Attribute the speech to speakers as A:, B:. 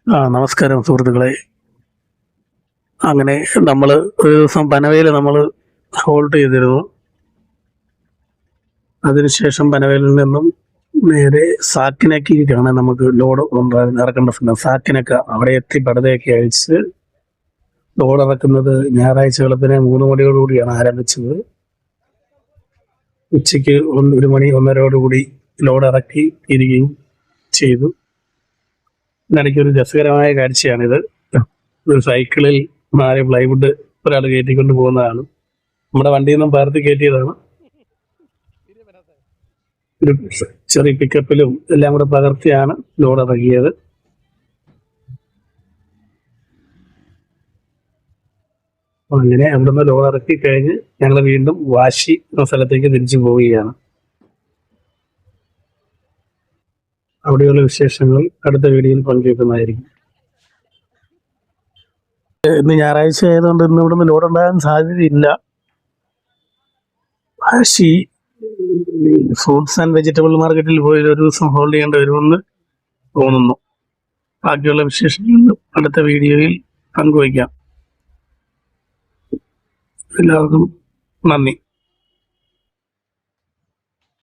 A: നമസ്കാരം സുഹൃത്തുക്കളെ. അങ്ങനെ നമ്മൾ ഒരു ദിവസം പനവേൽ നമ്മൾ ഹോൾഡ് ചെയ്തിരുന്നു. അതിനുശേഷം പനവേലിൽ നിന്നും നേരെ സാക്കിനക്കിലേക്കാണ് നമുക്ക് ലോഡ് ഇറക്കേണ്ട സ്ഥലം. സാക്കിനക്ക അവിടെ എത്തി പടതയൊക്കെ അഴിച്ച് ലോഡ് ഇറക്കുന്നത് ഞായറാഴ്ച വെളുപ്പിനെ 3 മണിയോടുകൂടിയാണ് ആരംഭിച്ചത്. ഉച്ചയ്ക്ക് 1 മണി 1:30 ലോഡ് ഇറക്കി ഇരിക്കുകയും ചെയ്തു. ഒരു രസകരമായ കാഴ്ചയാണിത്. ഒരു സൈക്കിളിൽ 4 പ്ലൈവുഡ് ഒരാൾ കയറ്റിക്കൊണ്ട് പോകുന്നതാണ്. നമ്മുടെ വണ്ടിയിൽ നിന്നും പകർത്തി കയറ്റിയതാണ്. ഒരു ചെറിയ പിക്കപ്പിലും എല്ലാം കൂടെ പകർത്തിയാണ് ലോഡ് ഇറക്കിയത്. അങ്ങനെ അവിടുന്ന് ലോഡ് ഇറക്കി കഴിഞ്ഞ് ഞങ്ങൾ വീണ്ടും വാശി എന്ന സ്ഥലത്തേക്ക് തിരിച്ചു പോവുകയാണ്. അവിടെയുള്ള വിശേഷങ്ങൾ അടുത്ത വീഡിയോയിൽ പങ്കുവെക്കുന്നതായിരിക്കും. ഇന്ന് ഞായറാഴ്ച ആയതുകൊണ്ട് ഇന്ന് ഇവിടുന്ന് ലോഡ് ഉണ്ടാകാൻ സാധ്യതയില്ല. വാശി ഫ്രൂട്ട്സ് ആൻഡ് വെജിറ്റബിൾ മാർക്കറ്റിൽ പോയി ഒരു ദിവസം ഹോൾഡ് ചെയ്യേണ്ടി വരുമെന്ന് തോന്നുന്നു. ബാക്കിയുള്ള വിശേഷങ്ങൾ അടുത്ത വീഡിയോയിൽ പങ്കുവയ്ക്കാം. എല്ലാവർക്കും നന്ദി.